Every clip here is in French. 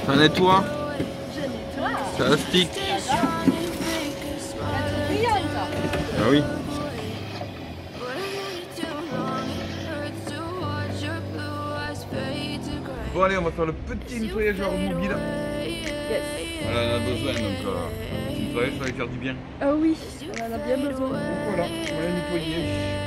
Ça nettoie. Je nettoie. Ça astique. C'est brillant ça. Ah oui. Bon allez, on va faire le petit nettoyage mobile. Yes. Voilà, on en a besoin donc petit nettoyage, ça va lui faire du bien. Ah oui, on en a bien besoin. Donc voilà, on va nettoyer.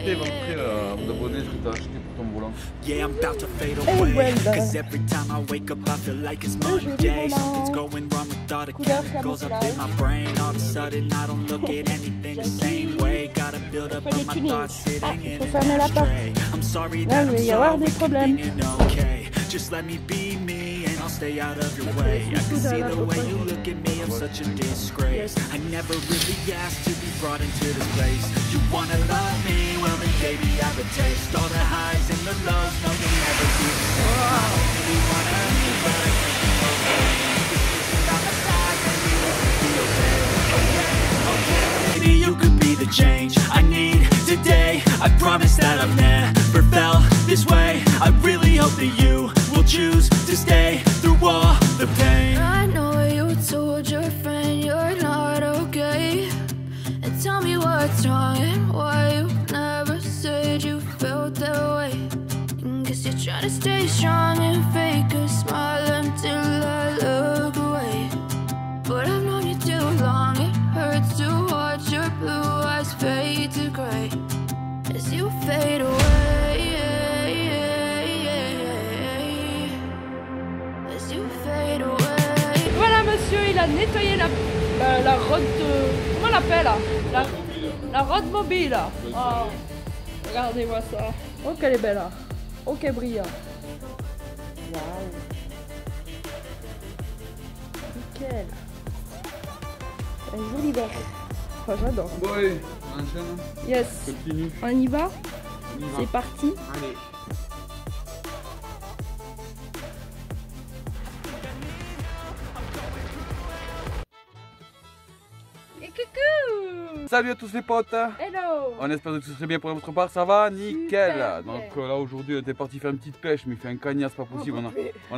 Et va montrer à vous abonner ce que tu as acheté pour ton volant. Yeah, I'm about to fade away. Cause every time I wake up, I feel like it's Monday. Something's going wrong with all the chemicals up in my brain. All of a sudden, I don't look at anything the same way. Gotta build up on my thoughts sitting in an ashtray. I'm sorry that I'm sorry for being okay. Just let me be me and I'll stay out of your way. I can see the way you look at me, I'm such a disgrace. I never really asked to be brought into this place. You wanna love me? Well then baby I have a taste. All the highs and the lows, no you'll never be the same. I don't really wanna leave, but I can't be okay. This is on the side, maybe we can be okay. Okay. Maybe you could be the change I need today. I promise that I've never felt this way. I really hope that you will choose to stay through all the pain. I know you told your friend you're not okay, and tell me what's wrong and why you never said you felt that way. And guess you're trying to stay strong and fake a smile until I look away. But I've known you too long, it hurts to watch your blue eyes fade to gray as you fade away. As you fade away. Voilà monsieur, il a nettoyé la rod, comment on l'appelle là, la rod mobile. Oh, regardez-moi ça. Oh qu'elle est belle là. Oh qu'elle brille. Waouh. Nickel. Un joli vert. Oh, j'adore. Bon allez, on enchaîne. Yes. Continue. On y va. On y va. C'est parti. Allez. Et coucou. Salut à tous les potes. Hello. On espère que tout serait bien pour votre part, ça va nickel. Super Donc bien. là aujourd'hui on était parti faire une petite pêche mais il fait un cagnard, c'est pas possible, on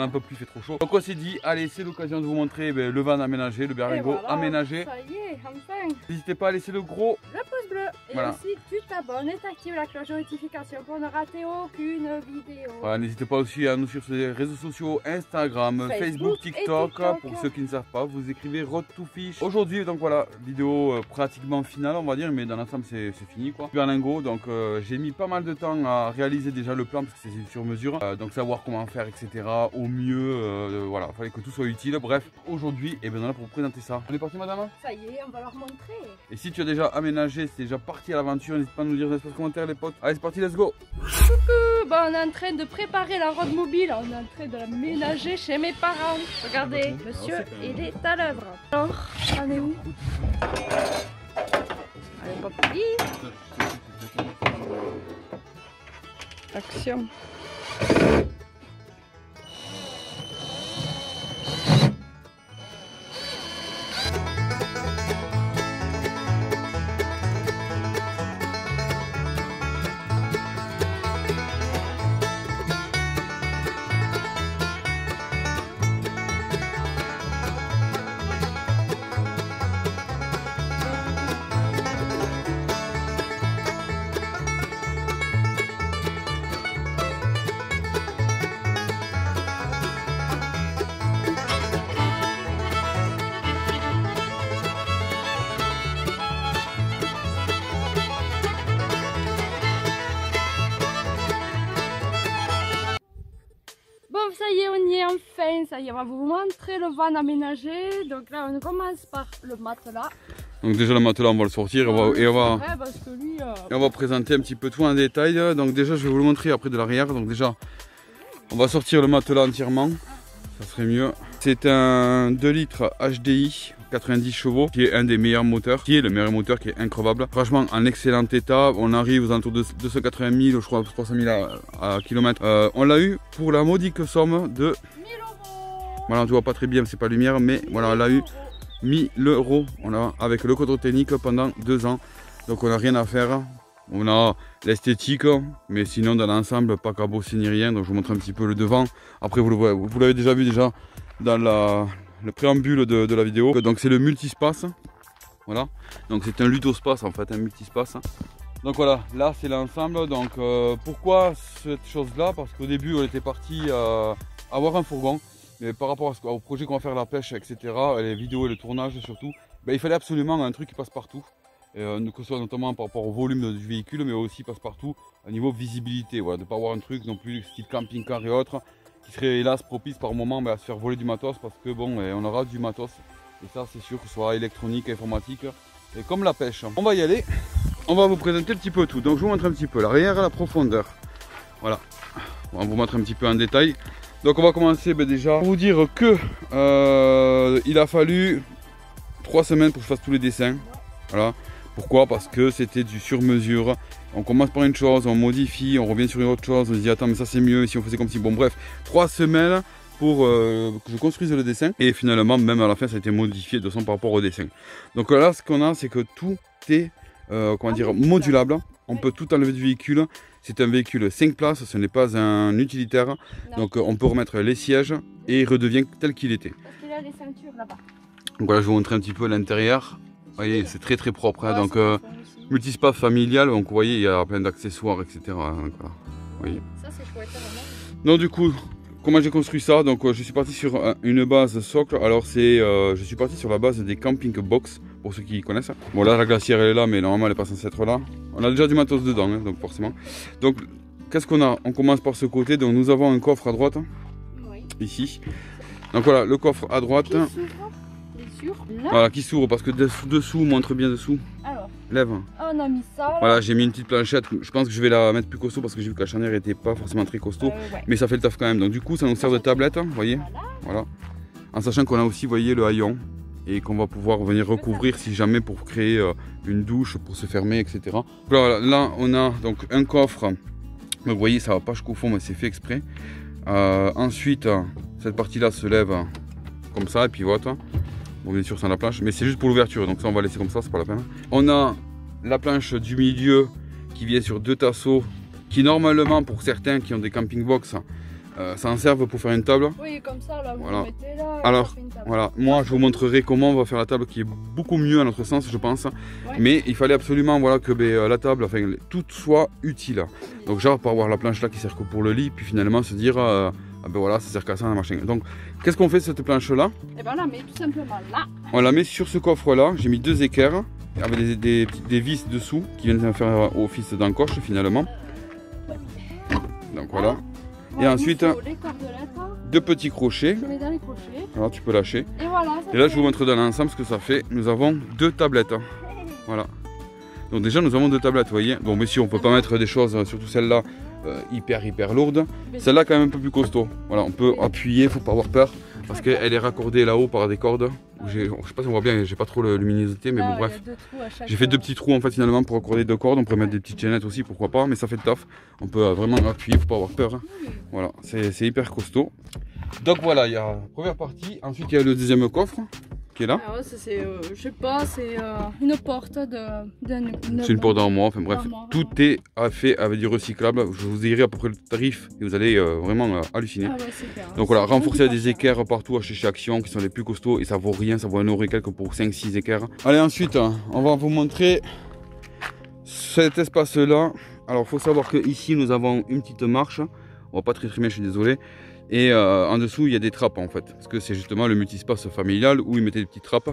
en peut plus, il fait trop chaud. Donc on s'est dit allez c'est l'occasion de vous montrer le van aménagé, le berlingot Voilà, aménagé. Ça y est, enfin. N'hésitez pas à laisser le gros. Le pouce bleu. Et Voilà. aussi tu t'abonnes et t'actives la cloche de notification pour ne rater aucune vidéo. Voilà, n'hésitez pas aussi à nous suivre sur les réseaux sociaux, Instagram, Facebook, et TikTok. TikTok. Pour ceux qui ne savent pas, vous écrivez Road to Fish. Aujourd'hui donc voilà, vidéo pratiquement finale on va dire, mais dans l'ensemble c'est fini quoi. Berlingot, donc j'ai mis pas mal de temps à réaliser déjà le plan parce que c'est sur mesure, donc savoir comment faire etc. au mieux, voilà, fallait que tout soit utile. Bref, aujourd'hui et bien on est là pour vous présenter ça. On est parti madame? Ça y est, on va leur montrer. Et si tu as déjà aménagé, c'est déjà parti à l'aventure, n'hésite pas à nous dire dans les commentaires les potes. Allez c'est parti, let's go. Coucou, bah, on est en train de préparer la rod mobile, on est en train de la ménager chez mes parents. Regardez, monsieur, il est à l'œuvre. Alors, on est où? Allez, papy. Action. Bon, ça y est, on y est enfin. Ça y est, on va vous montrer le van aménagé. Donc là, on commence par le matelas. Donc déjà le matelas on va le sortir et on va, Ouais, parce que lui, et on va présenter un petit peu tout en détail. Donc déjà je vais vous le montrer après de l'arrière. Donc déjà on va sortir le matelas entièrement, ça serait mieux. C'est un 2 litres HDI 90 chevaux qui est un des meilleurs moteurs, qui est le meilleur moteur, qui est increvable. Franchement en excellent état, on arrive aux alentours de 280 000, je crois 300 000 à kilomètres. On l'a eu pour la modique somme de 1000 €. Voilà, tu vois pas très bien, c'est pas lumière, mais voilà, on l'a eu 1000 €. On l'a avec le contrôle technique pendant 2 ans. Donc on n'a rien à faire. On a l'esthétique, mais sinon dans l'ensemble, pas cabossé ni rien. Donc je vous montre un petit peu le devant. Après vous l'avez déjà vu déjà. dans le préambule de la vidéo. Donc c'est le multispace. Voilà. Donc c'est un ludospace en fait, un multispace. Donc voilà, là c'est l'ensemble. Donc pourquoi cette chose là? Parce qu'au début on était parti avoir un fourgon. Mais par rapport au projet qu'on va faire, la pêche, etc., les vidéos et le tournage surtout, ben, il fallait absolument un truc qui passe partout. Que ce soit notamment par rapport au volume du véhicule, mais aussi passe partout au niveau visibilité. Voilà, de ne pas avoir un truc non plus style camping-car et autres, qui serait hélas propice par moment à se faire voler du matos, parce que bon, on aura du matos. Et ça c'est sûr que ce soit électronique, informatique, et comme la pêche. On va y aller, on va vous présenter un petit peu tout. Donc je vous montre un petit peu l'arrière, la profondeur. Voilà, on va vous montrer un petit peu en détail. Donc on va commencer déjà pour vous dire que il a fallu 3 semaines pour que je fasse tous les dessins. Voilà. Pourquoi? Parce que c'était du sur-mesure. On commence par une chose, on modifie, on revient sur une autre chose, on se dit attends mais ça c'est mieux si on faisait comme si. Bon bref, 3 semaines pour que je construise le dessin. Et finalement même à la fin ça a été modifié de son par rapport au dessin. Donc là ce qu'on a c'est que tout est comment dire, modulable. On peut tout enlever du véhicule. C'est un véhicule 5 places, ce n'est pas un utilitaire. Non. Donc on peut remettre les sièges et il redevient tel qu'il était. Parce qu'il a les ceintures là-bas. Donc voilà, je vais vous montrer un petit peu l'intérieur. Vous voyez, c'est très très propre. Hein. Donc multispace familial, donc vous voyez, il y a plein d'accessoires, etc. Donc, voilà. Vous voyez. Ça c'est chouette vraiment. Donc du coup, comment j'ai construit ça? Donc je suis parti sur une base socle. Alors je suis parti sur la base des camping box. Pour ceux qui connaissent. Bon là la glacière elle est là mais normalement elle n'est pas censée être là. On a déjà du matos dedans hein, donc forcément. Donc qu'est-ce qu'on a? On commence par ce côté. Donc nous avons un coffre à droite. Oui. Ici. Donc voilà le coffre à droite. Qui s'ouvre. Voilà qui s'ouvre parce que dessous montre bien dessous. Alors. Lève. On a mis ça. Là. Voilà j'ai mis une petite planchette. Je pense que je vais la mettre plus costaud parce que j'ai vu que la charnière n'était pas forcément très costaud. Ouais. Mais ça fait le taf quand même. Donc du coup ça nous sert de tablette. Vous voyez. Voilà. En sachant qu'on a aussi vous voyez le haillon. Et qu'on va pouvoir venir recouvrir si jamais pour créer une douche, pour se fermer, etc. Alors, là, on a donc un coffre. Donc, vous voyez, ça va pas jusqu'au fond, mais c'est fait exprès. Ensuite, cette partie-là se lève comme ça et pivote. Bon, bien sûr, sans la planche, mais c'est juste pour l'ouverture. Donc ça, on va laisser comme ça, c'est pas la peine. On a la planche du milieu qui vient sur 2 tasseaux, qui normalement, pour certains qui ont des camping box, ça en serve pour faire une table. Oui, comme ça, là, vous voilà. Mettez là. Alors, voilà, moi je vous montrerai comment on va faire la table qui est beaucoup mieux à notre sens, je pense. Ouais. Mais il fallait absolument voilà, que la table, enfin, tout soit utile. Donc, genre, pour avoir la planche là qui sert que pour le lit, puis finalement se dire, ah ben voilà, ça sert qu'à ça, machin. Donc, qu'est-ce qu'on fait cette planche là? Et ben, on la met tout simplement là. On la met sur ce coffre là. J'ai mis 2 équerres avec des vis dessous qui viennent faire office d'encoche finalement. Donc, voilà. Et ensuite, 2 petits crochets. Je mets dans les crochets. Alors tu peux lâcher. Et voilà. Et là, je vous montre dans l'ensemble ce que ça fait. Nous avons 2 tablettes. Voilà. Donc déjà, nous avons 2 tablettes, vous voyez. Bon, mais si on peut pas mettre des choses, surtout celle-là, hyper lourde. Celle-là, quand même un peu plus costaud. Voilà, on peut appuyer, faut pas avoir peur. Parce qu'elle est raccordée là-haut par des cordes. Je sais pas si on voit bien, j'ai pas trop la luminosité, mais bon bref. J'ai fait 2 petits trous en fait finalement pour accorder 2 cordes. On pourrait mettre des petites chaînettes aussi, pourquoi pas, mais ça fait le taf. On peut vraiment appuyer, faut pas avoir peur. Hein. Voilà, c'est hyper costaud. Donc voilà, il y a la première partie. Ensuite il y a le deuxième coffre qui est là. Ah ouais, c'est, je sais pas, c'est une porte c'est une porte d'armoire, enfin bref. Tout est fait avec du recyclable. Je vous dirai à peu près le tarif et vous allez vraiment halluciner. Ah ouais, donc voilà, renforcer à des équerres partout chez Action qui sont les plus costauds et ça vaut rien, ça vaut 1 € et quelques pour 5-6 équerres. Allez, ensuite, on va vous montrer cet espace là. Alors il faut savoir que ici nous avons une petite marche. On va pas très bien, je suis désolé. Et en dessous il y a des trappes en fait, parce que c'est justement le multispace familial où ils mettaient des petites trappes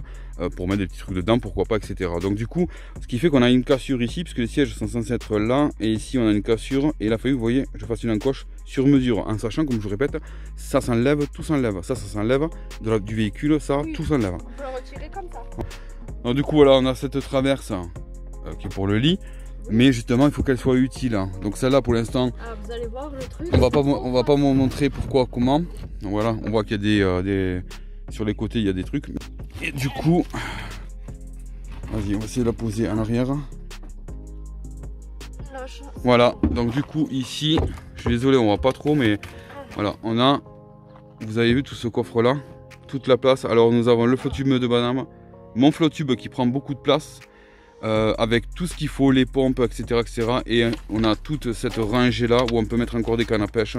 pour mettre des petits trucs dedans, pourquoi pas, etc. Donc du coup, ce qui fait qu'on a une cassure ici, puisque les sièges sont censés être là, et ici on a une cassure, et il a fallu, vous voyez, je fasse une encoche sur mesure, en sachant, comme je vous répète, ça s'enlève, tout s'enlève, ça s'enlève du véhicule, ça, oui, tout s'enlève. On peut le retirer comme ça. Donc du coup, voilà, on a cette traverse qui est pour le lit. Mais justement, il faut qu'elle soit utile. Hein. Donc celle-là, pour l'instant, vous allez voir le truc. On va pas vous montrer pourquoi, comment. Donc voilà, on voit qu'il y a des sur les côtés, il y a des trucs. Et du coup, vas-y, on va essayer de la poser en arrière. Voilà. Donc du coup, ici, je suis désolé, on voit pas trop, mais voilà, on a. Vous avez vu tout ce coffre-là, toute la place. Alors nous avons le flotube de banane, mon flotube qui prend beaucoup de place. avec tout ce qu'il faut, les pompes, etc., etc. Et on a toute cette rangée là où on peut mettre encore des cannes à pêche.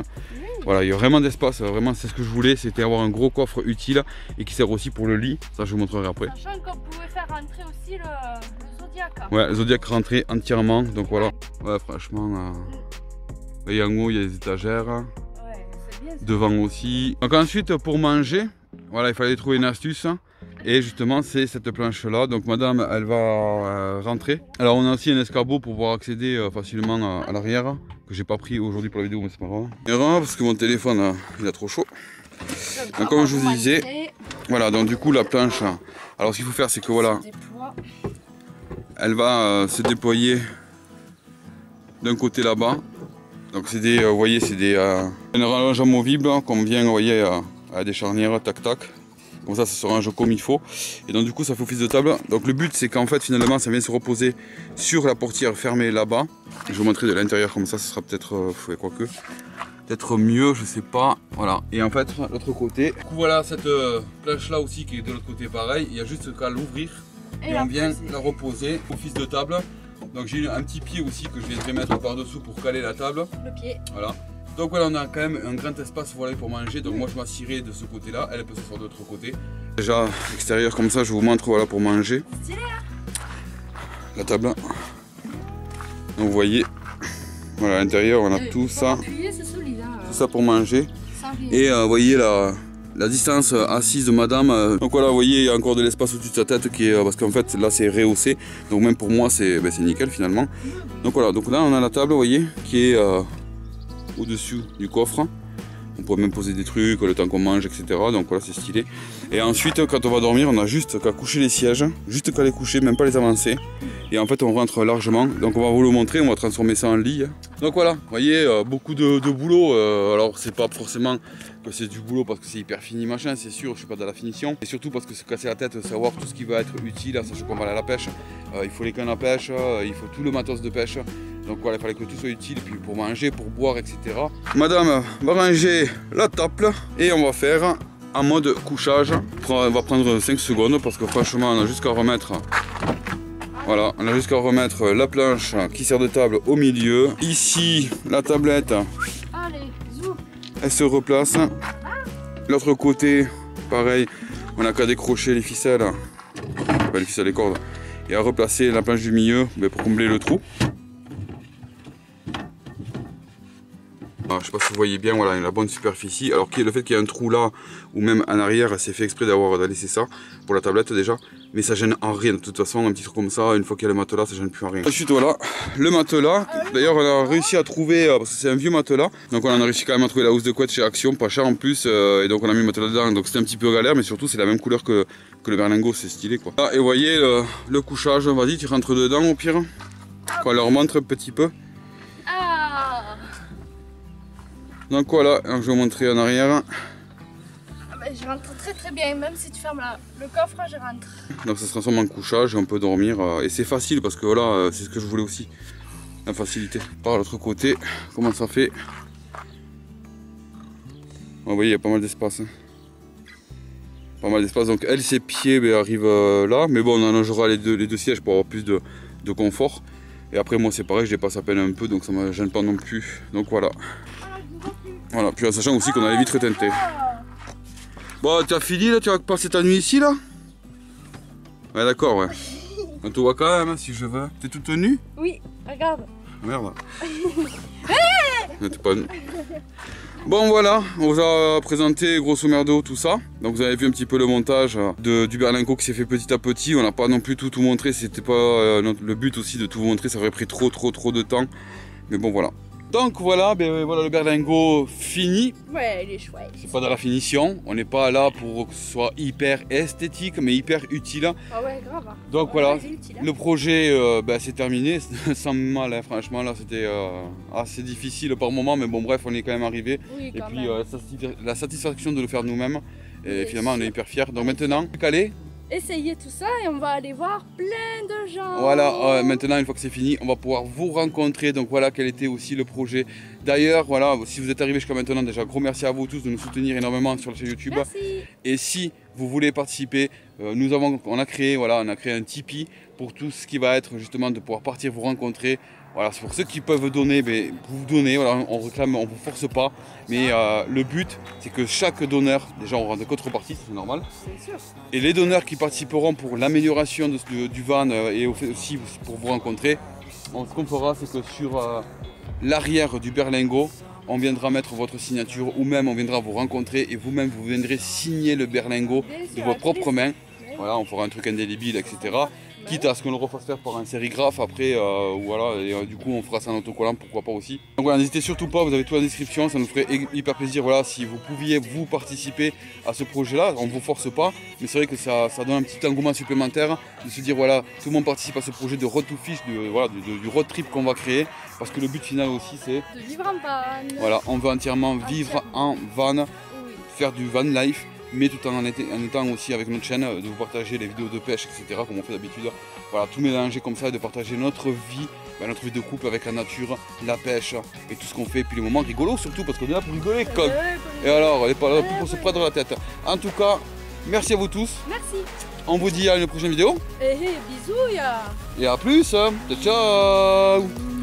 Voilà, il y a vraiment d'espace, vraiment c'est ce que je voulais, c'était avoir un gros coffre utile et qui sert aussi pour le lit. Ça je vous montrerai après. Sachant qu'on pouvait faire rentrer aussi le Zodiac. Ouais, le Zodiac rentré entièrement, donc voilà. Ouais, franchement, et en haut il y a des étagères. Ouais, c'est bien. Devant aussi. Donc ensuite pour manger, voilà, il fallait trouver une astuce. Et justement c'est cette planche là, donc madame elle va rentrer. Alors on a aussi un escabeau pour pouvoir accéder facilement à l'arrière, que j'ai pas pris aujourd'hui pour la vidéo mais c'est pas grave. Parce que mon téléphone il a trop chaud. Donc comme je vous disais, voilà, donc du coup la planche, alors ce qu'il faut faire c'est que voilà, elle va se déployer d'un côté là-bas. Donc c'est des, vous voyez, c'est des une rallonge amovible qu'on vient, vous voyez, à des charnières, tac tac. Comme ça se range comme il faut. Et donc du coup ça fait office de table. Donc le but c'est qu'en fait finalement ça vient se reposer sur la portière fermée là-bas. Je vais vous montrer de l'intérieur comme ça sera peut-être, quoique, peut-être mieux, je sais pas. Voilà. Et en fait l'autre côté, du coup voilà cette planche là aussi qui est de l'autre côté pareil. Il y a juste qu'à l'ouvrir et on vient la reposer, office de table. Donc j'ai un petit pied aussi que je viendrai mettre par dessous pour caler la table. Le pied. Voilà. Donc voilà, on a quand même un grand espace voilà, pour manger. Donc moi je m'assirai de ce côté là, elle peut s'asseoir de l'autre côté. Déjà extérieur comme ça, je vous montre voilà pour manger. La table. Donc vous voyez, voilà à l'intérieur on a tout ça. Tout ça pour manger. Et vous voyez la distance assise de madame. Donc voilà, vous voyez il y a encore de l'espace au-dessus de sa tête qui est, parce qu'en fait là c'est rehaussé. Donc même pour moi c'est nickel finalement. Donc voilà, donc là on a la table vous voyez qui est au-dessus du coffre. On peut même poser des trucs le temps qu'on mange, etc. Donc voilà, c'est stylé. Et ensuite, quand on va dormir, on a juste qu'à coucher les sièges, juste qu'à les coucher, même pas les avancer. Et en fait, on rentre largement. Donc on va vous le montrer, on va transformer ça en lit. Donc voilà, vous voyez, beaucoup de boulot. Alors c'est pas forcément que c'est du boulot parce que c'est hyper fini machin, c'est sûr, je suis pas dans la finition. Et surtout parce que se casser la tête, savoir tout ce qui va être utile, sachant qu'on va aller à la pêche. Il faut les cannes à pêche, il faut tout le matos de pêche. Donc voilà, il fallait que tout soit utile, et puis pour manger, pour boire, etc. Madame va ranger la table et on va faire en mode couchage. On va prendre 5 secondes parce que franchement on a juste qu'à remettre. Voilà, on a juste qu'à remettre la planche qui sert de table au milieu. Ici, la tablette, elle se replace. L'autre côté, pareil, on a qu'à décrocher les ficelles, enfin, les ficelles, les cordes, et à replacer la planche du milieu pour combler le trou. Alors, je sais pas si vous voyez bien, voilà, la bonne superficie. Alors le fait qu'il y ait un trou là, ou même en arrière, c'est fait exprès d'avoir laissé ça pour la tablette déjà. Mais ça gêne en rien, de toute façon, un petit truc comme ça, une fois qu'il y a le matelas, ça gêne plus en rien. Ensuite voilà, le matelas. D'ailleurs on a réussi à trouver, parce que c'est un vieux matelas. Donc on a réussi quand même à trouver la housse de couette chez Action, pas cher en plus. Et donc on a mis le matelas dedans, donc c'était un petit peu galère, mais surtout c'est la même couleur que le berlingot, c'est stylé quoi. Et vous voyez le couchage, vas-y tu rentres dedans au pire. On leur montre un petit peu. Donc voilà, je vais vous montrer en arrière. Je rentre très très bien, même si tu fermes le coffre, je rentre. Donc ça se transforme en couchage et on peut dormir. Et c'est facile parce que voilà, c'est ce que je voulais aussi. La facilité. Par l'autre côté, comment ça fait? Vous voyez, il y a pas mal d'espace. Pas mal d'espace. Donc elle, ses pieds arrivent là. Mais bon, on allongera les deux sièges pour avoir plus de confort. Et après moi c'est pareil, je dépasse à peine un peu, donc ça ne me gêne pas non plus. Donc voilà. Voilà, puis en sachant aussi qu'on a les vitres teintées. Bon, tu as fini là, tu vas passer ta nuit ici là? Ouais, d'accord, ouais. On te voit quand même hein, si je veux. T'es toute nue? Oui, regarde. Merde. T'es pas nue. Bon voilà, on vous a présenté grosso merdo tout ça. Donc vous avez vu un petit peu le montage du berlingot qui s'est fait petit à petit. On n'a pas non plus tout montré, c'était pas le but aussi de tout vous montrer, ça aurait pris trop de temps. Mais bon voilà. Donc voilà, voilà le berlingot fini. Ouais, il est chouette. C'est pas de la finition, on n'est pas là pour que ce soit hyper esthétique, mais hyper utile. Ah ouais, grave. Donc voilà, utile, hein. Le projet c'est terminé, sans mal, hein, franchement là c'était assez difficile par moment, mais bon bref, on est quand même arrivé. Oui, et puis la satisfaction de le faire nous-mêmes, et finalement on est hyper fiers. Donc maintenant, calé. Essayer tout ça et on va aller voir plein de gens. Voilà, maintenant une fois que c'est fini, on va pouvoir vous rencontrer. Donc voilà quel était aussi le projet. D'ailleurs, voilà, si vous êtes arrivés jusqu'à maintenant, déjà gros merci à vous tous de nous soutenir énormément sur la chaîne YouTube. Merci. Et si vous voulez participer, on a créé un Tipeee pour tout ce qui va être justement de pouvoir partir vous rencontrer. Voilà, c'est pour ceux qui peuvent donner, ben, vous donnez, voilà, on réclame, on vous force pas. Mais le but, c'est que chaque donneur, déjà on aura des contreparties, c'est normal. Et les donneurs qui participeront pour l'amélioration du van et aussi pour vous rencontrer, ce qu'on fera, c'est que sur l'arrière du berlingot, on viendra mettre votre signature ou même on viendra vous rencontrer et vous-même vous viendrez signer le berlingot de vos propres mains. Voilà, on fera un truc indélébile, etc. Quitte à ce qu'on le refasse faire par un sérigraphe après, voilà, et du coup on fera ça en autocollant, pourquoi pas aussi. Donc voilà, n'hésitez surtout pas, vous avez tout en description, ça nous ferait hyper plaisir, voilà, si vous pouviez vous participer à ce projet-là, on ne vous force pas, mais c'est vrai que ça donne un petit engouement supplémentaire de se dire voilà, tout le monde participe à ce projet de road to fish, voilà, du road trip qu'on va créer, parce que le but final aussi c'est de vivre en van. Voilà, on veut entièrement vivre en van, faire du van life, mais tout en étant aussi avec notre chaîne, de vous partager les vidéos de pêche, etc. comme on fait d'habitude. Voilà, tout mélanger comme ça, de partager notre vie de couple avec la nature, la pêche et tout ce qu'on fait. Et puis les moments rigolos surtout, parce qu'on est là pour rigoler. Et alors, on n'est pas là pour se prendre la tête. En tout cas, merci à vous tous. Merci. On vous dit à une prochaine vidéo. Et bisous, ya. Et à plus. Ciao, ciao.